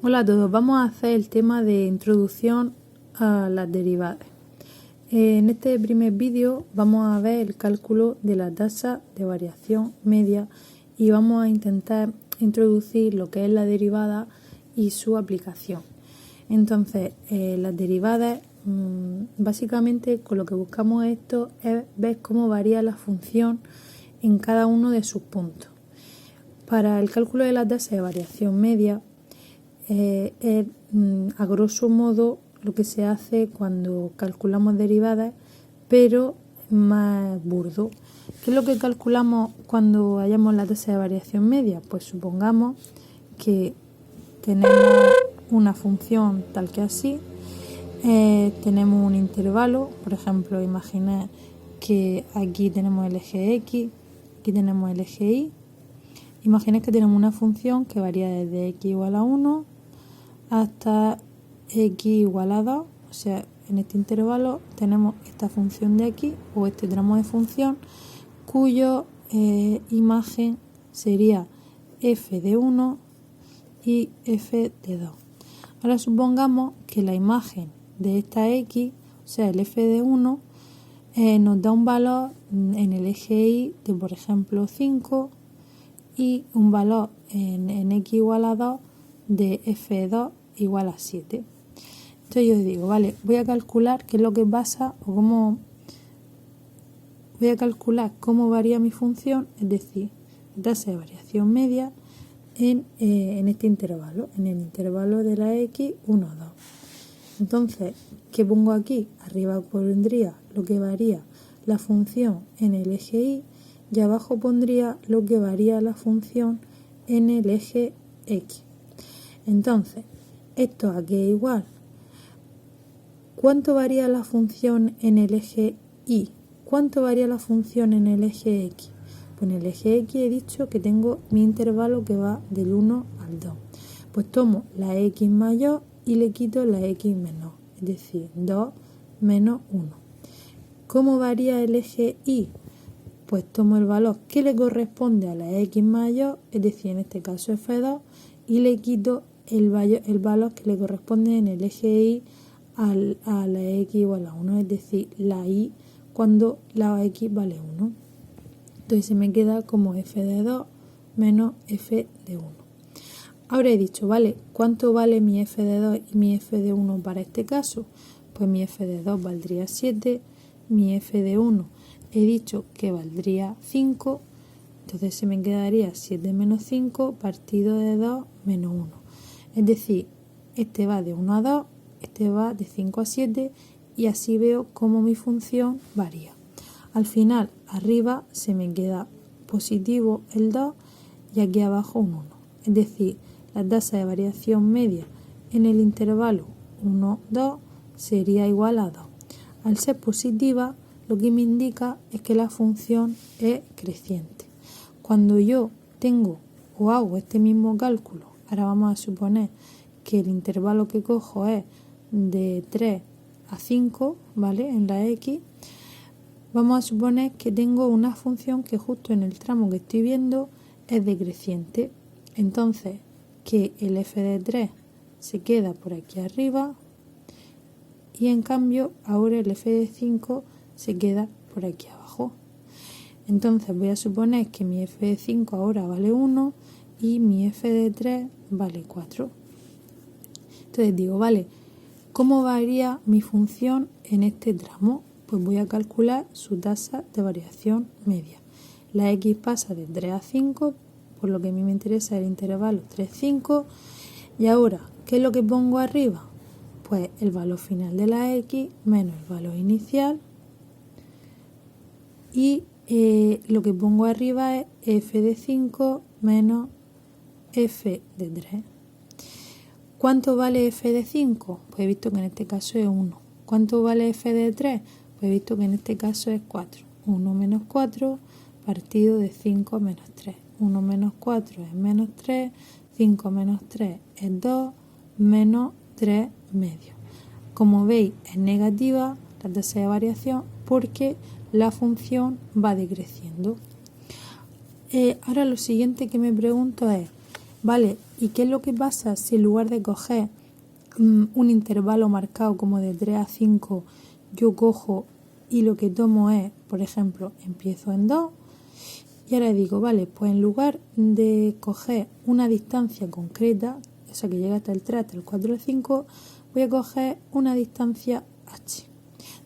Hola a todos, vamos a hacer el tema de introducción a las derivadas. En este primer vídeo vamos a ver el cálculo de la tasa de variación media y vamos a intentar introducir lo que es la derivada y su aplicación. Entonces, las derivadas, básicamente con lo que buscamos esto es ver cómo varía la función en cada uno de sus puntos. Para el cálculo de la tasa de variación media, es a grosso modo lo que se hace cuando calculamos derivadas, pero más burdo. ¿Qué es lo que calculamos cuando hallamos la tasa de variación media? Pues supongamos que tenemos una función tal que así, tenemos un intervalo, por ejemplo, imaginad que aquí tenemos el eje X, aquí tenemos el eje Y. Imaginad que tenemos una función que varía desde x igual a 1 hasta x igual a 2, o sea, en este intervalo tenemos esta función de aquí o este tramo de función cuyo imagen sería f de 1 y f de 2. Ahora supongamos que la imagen de esta x, o sea, el f de 1, nos da un valor en el eje Y de, por ejemplo, 5 y un valor en x igual a 2 de f2 igual a 7. Entonces yo digo, vale, voy a calcular qué es lo que pasa o cómo voy a calcular cómo varía mi función, es decir, la tasa de variación media en este intervalo, en el intervalo de la x 1, 2. Entonces, ¿qué pongo aquí? Arriba pondría lo que varía la función en el eje Y y abajo pondría lo que varía la función en el eje X. Entonces, ¿esto a qué es igual? ¿Cuánto varía la función en el eje Y? ¿Cuánto varía la función en el eje X? Pues en el eje X he dicho que tengo mi intervalo que va del 1 al 2. Pues tomo la X mayor y le quito la X menor, es decir, 2 menos 1. ¿Cómo varía el eje Y? Pues tomo el valor que le corresponde a la X mayor, es decir, en este caso f2, y le quito el valor que le corresponde en el eje Y a la X igual a 1, es decir, la Y cuando la X vale 1. Entonces se me queda como f de 2 menos f de 1. Ahora he dicho, vale, ¿cuánto vale mi f de 2 y mi f de 1 para este caso? Pues mi f de 2 valdría 7, mi f de 1 he dicho que valdría 5, entonces se me quedaría 7 menos 5 partido de 2 menos 1. Es decir, este va de 1 a 2, este va de 5 a 7 y así veo cómo mi función varía. Al final, arriba se me queda positivo el 2 y aquí abajo un 1. Es decir, la tasa de variación media en el intervalo 1, 2 sería igual a 2. Al ser positiva, lo que me indica es que la función es creciente. Cuando yo tengo o hago este mismo cálculo, ahora vamos a suponer que el intervalo que cojo es de 3 a 5, ¿vale? En la X, vamos a suponer que tengo una función que justo en el tramo que estoy viendo es decreciente. Entonces, que el f de 3 se queda por aquí arriba y en cambio ahora el f de 5 se queda por aquí abajo. Entonces voy a suponer que mi f de 5 ahora vale 1 y mi f de 3 vale 4. Entonces digo, vale, ¿cómo varía mi función en este tramo? Pues voy a calcular su tasa de variación media. La x pasa de 3 a 5, por lo que a mí me interesa el intervalo 3, 5. Y ahora, ¿qué es lo que pongo arriba? Pues el valor final de la x menos el valor inicial. Y lo que pongo arriba es f de 5 menos f de 3. ¿Cuánto vale f de 5? Pues he visto que en este caso es 1. ¿Cuánto vale f de 3? Pues he visto que en este caso es 4. 1 menos 4 partido de 5 menos 3. 1 menos 4 es menos 3, 5 menos 3 es 2, menos 3 medios. Como veis, es negativa la tasa de variación porque la función va decreciendo. Ahora lo siguiente que me pregunto es, vale, ¿Y qué es lo que pasa si en lugar de coger un intervalo marcado como de 3 a 5, yo cojo y lo que tomo es, por ejemplo, empiezo en 2 y ahora digo, vale, pues en lugar de coger una distancia concreta, o sea que llega hasta el 3, hasta el 4, el 5, voy a coger una distancia h.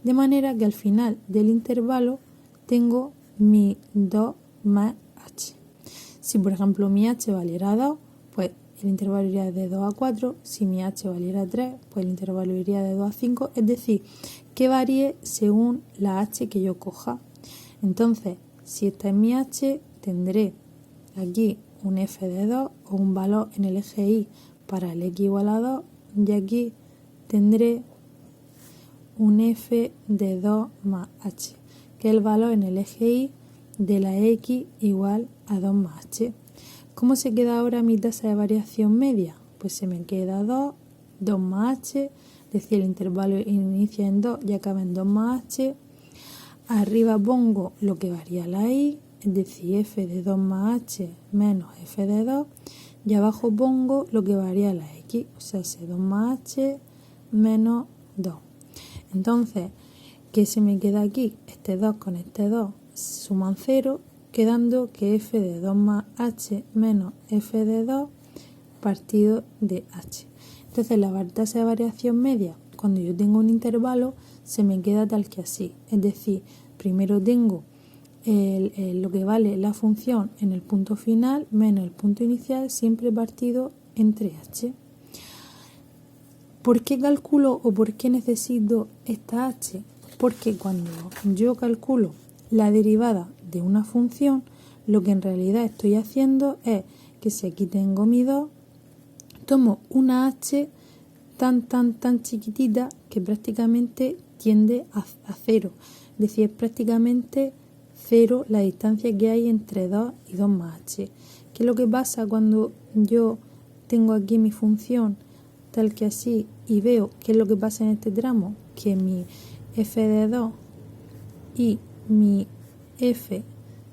De manera que al final del intervalo tengo mi 2 más h. Si por ejemplo mi h valiera 2, pues el intervalo iría de 2 a 4. Si mi h valiera 3, pues el intervalo iría de 2 a 5. Es decir, que varíe según la h que yo coja. Entonces, si esta es mi h, tendré aquí un f de 2 o un valor en el eje y para el x igual a 2 y aquí tendré un f de 2 más h, que es el valor en el eje y de la x igual a 2 más h. ¿Cómo se queda ahora mi tasa de variación media? Pues se me queda 2, 2 más h, es decir, el intervalo inicia en 2 y acaba en 2 más h. Arriba pongo lo que varía la y, es decir, f de 2 más h menos f de 2, y abajo pongo lo que varía la x, o sea, 2 más h menos 2. Entonces, ¿qué se me queda aquí? Este 2 con este 2 suman 0, quedando que f de 2 más h menos f de 2 partido de h. Entonces, la tasa de variación media, cuando yo tengo un intervalo, se me queda tal que así. Es decir, primero tengo lo que vale la función en el punto final menos el punto inicial, siempre partido entre h. ¿Por qué calculo o por qué necesito esta h? Porque cuando yo calculo la derivada de una función, lo que en realidad estoy haciendo es que si aquí tengo mi 2, tomo una h tan chiquitita que prácticamente tiende a 0. Es decir, es prácticamente 0 la distancia que hay entre 2 y 2 más h. ¿Qué es lo que pasa cuando yo tengo aquí mi función tal que así y veo qué es lo que pasa en este tramo? Que mi f de 2 y mi f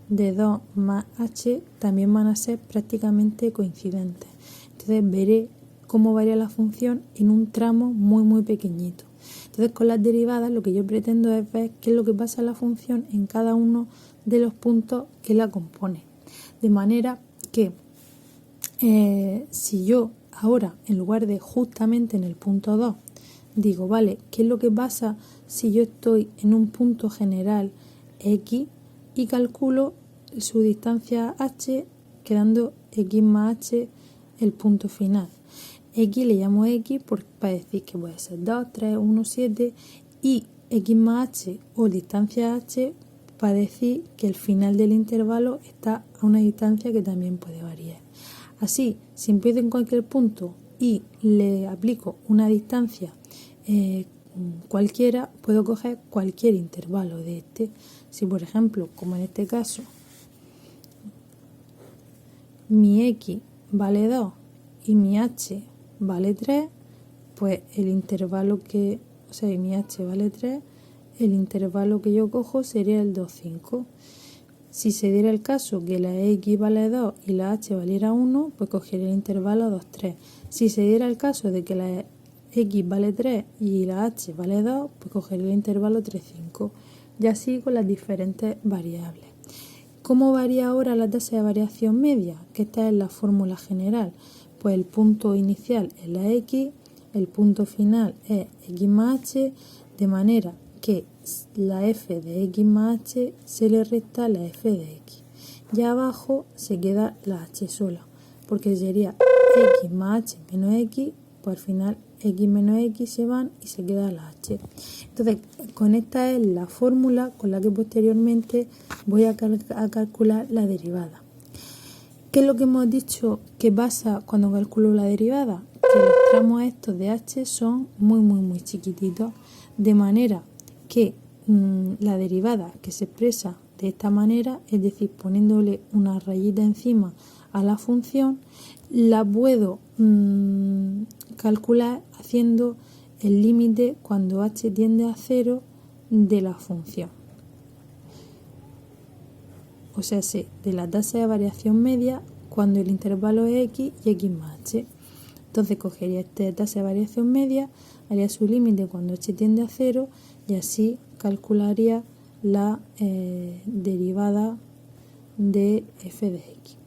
de 2 más h también van a ser prácticamente coincidentes. Entonces veré cómo varía la función en un tramo muy pequeñito. Entonces con las derivadas lo que yo pretendo es ver qué es lo que pasa en la función en cada uno de los puntos que la componen. De manera que si yo ahora, en lugar de justamente en el punto 2, digo, vale, ¿qué es lo que pasa si yo estoy en un punto general x y calculo su distancia h quedando x más h el punto final? X le llamo x para decir que puede ser 2, 3, 1, 7 y x más h o distancia h para decir que el final del intervalo está a una distancia que también puede variar. Así, si empiezo en cualquier punto y le aplico una distancia cualquiera, puedo coger cualquier intervalo de este. Si por ejemplo, como en este caso, mi x vale 2 y mi h vale 3, pues el intervalo que, o sea, mi h vale 3, el intervalo que yo cojo sería el 2, 5. Si se diera el caso que la x vale 2 y la h valiera 1, pues cogería el intervalo 2, 3. Si se diera el caso de que la x vale 3 y la h vale 2, pues cogería el intervalo 3, 5. Y así con las diferentes variables. ¿Cómo varía ahora la tasa de variación media? Que esta es la fórmula general. Pues el punto inicial es la x, el punto final es x más h, de manera que la f de x más h se le resta la f de x. Y abajo se queda la h sola, porque sería x más h menos x, pues al final x menos x se van y se queda la h. Entonces, con esta es la fórmula con la que posteriormente voy a calcular la derivada. ¿Qué es lo que hemos dicho que pasa cuando calculo la derivada? Que los tramos estos de h son muy chiquititos, de manera que la derivada que se expresa de esta manera, es decir, poniéndole una rayita encima a la función, la puedo calcular haciendo el límite cuando h tiende a 0 de la función. O sea, de la tasa de variación media cuando el intervalo es x y x más h. Entonces cogería esta tasa de variación media, haría su límite cuando h tiende a 0 y así calcularía la derivada de f de x.